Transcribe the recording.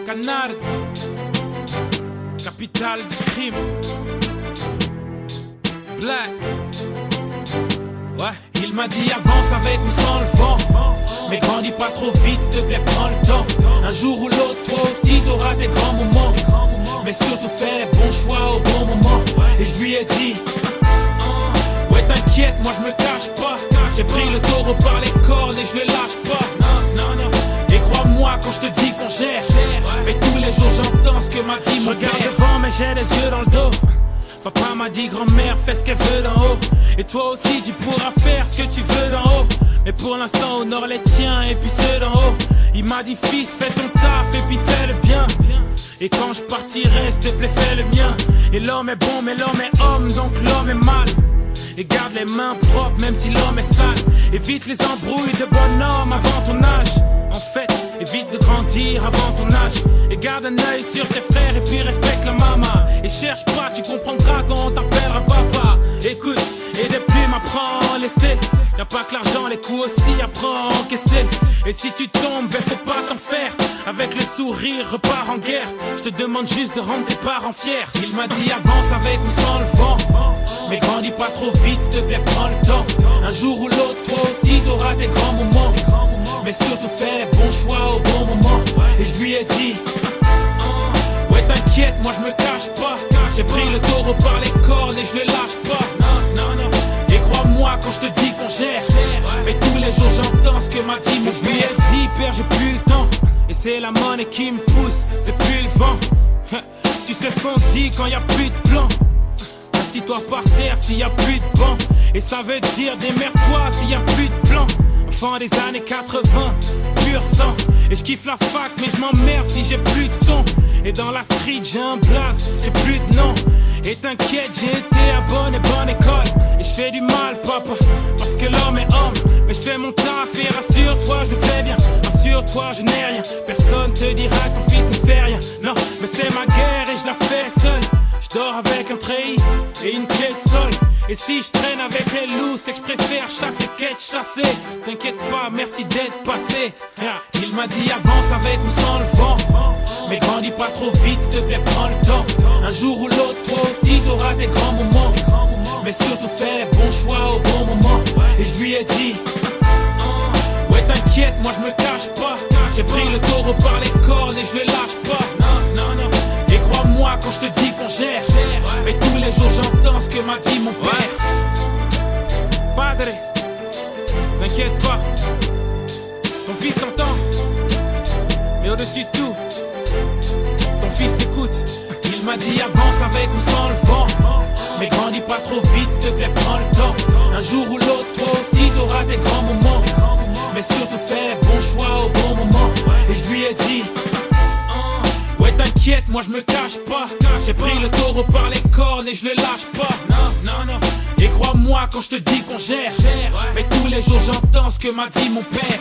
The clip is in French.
Canard, capitale du crime. Black. Ouais, il m'a dit avance avec ou sans le vent. Mais grandis pas trop vite, s'il te plaît, prends le temps. Un jour ou l'autre, toi aussi t'auras des grands moments. Mais surtout fais les bons choix au bon moment. Et je lui ai dit ouais t'inquiète, moi je me cache pas. J'ai pris le taureau par les cornes et je le lâche pas. Et crois-moi quand je te dis qu'on gère. Mais tous les jours j'entends ce que m'a dit mon père. Je regarde devant mais j'ai les yeux dans le dos. Papa m'a dit grand-mère fais ce qu'elle veut d'en haut. Et toi aussi tu pourras faire ce que tu veux d'en haut. Mais pour l'instant honore les tiens et puis ceux d'en haut. Il m'a dit fils fais ton taf et puis fais le bien. Et quand je partirai s'il te plaît fais le mien. Et l'homme est bon mais l'homme est homme donc l'homme est mal. Et garde les mains propres même si l'homme est sale. Évite les embrouilles de bonhomme avant ton âge. En fait, évite de grandir avant ton âge. Et garde un œil sur tes frères et puis respecte la maman. Et cherche pas, tu comprendras quand on t'appellera papa. Écoute, et des plumes apprends à en laisser. Y'a pas que l'argent, les coups aussi apprends à encaisser. Et si tu tombes, ben faut pas t'en faire. Avec le sourire, repars en guerre. Je te demande juste de rendre tes parents fiers. Il m'a dit avance avec ou sans le vent. Mais grandis pas trop vite, s'il te plaît, prends le temps. Un jour ou l'autre, toi aussi t'auras des grands moments. Mais surtout fais les bons choix au bon moment. Et je lui ai dit ouais t'inquiète, moi je me cache pas. J'ai pris le taureau par les cornes et je le lâche pas. Et crois-moi quand je te dis qu'on gère. Mais tous les jours j'entends ce que m'a dit mon père. Je lui ai dit père j'ai plus le temps. Et c'est la monnaie qui me pousse, c'est plus le vent. Tu sais ce qu'on dit quand y a plus de plan. Assis-toi par terre s'il y a plus de banc. Et ça veut dire démerde-toi s'il y a plus de plan. Enfant des années 80, pur sang. Et je kiffe la fac mais je m'emmerde si j'ai plus de son. Et dans la street j'ai un blaze, j'ai plus de nom. Et t'inquiète j'ai été à bonne école. Et je fais du mal papa, parce que l'homme est homme. Mais je fais mon taf et rassure-toi je le fais bien. Rassure-toi je n'ai rien, personne te dira que ton fils ne fait rien. Non mais c'est ma guerre et je la fais seule. Je dors avec un treillis et une clé de sol. Et si je traîne avec les loups, c'est que je préfère chasser qu'être chassé. T'inquiète pas, merci d'être passé. Il m'a dit avance avec ou sans le vent. Mais grandis pas trop vite, s'il te plaît, prends le temps. Un jour ou l'autre, toi aussi t'auras des grands moments. Mais surtout fais les bons choix au bon moment. Et je lui ai dit ouais t'inquiète, moi je me cache pas. J'ai pris le taureau par les cornes et je le lâche pas. Et crois-moi quand je te dis qu'on gère. Mais tous les jours j'entends ce que m'a dit mon père. Padre, t'inquiète pas, ton fils t'entend. Mais au-dessus de tout, ton fils t'écoute. Il m'a dit avance avec ou sans le vent. Mais grandis pas trop vite, s'il te plaît, prends le temps. Un jour ou l'autre, toi aussi t'auras des grands moments. Mais surtout fais les bons choix au bon moment. Et je lui ai dit ouais t'inquiète, moi je me cache pas. J'ai pris le taureau par les cornes et je le lâche pas. Et crois-moi quand je te dis qu'on gère. Mais tous les jours j'entends ce que m'a dit mon père.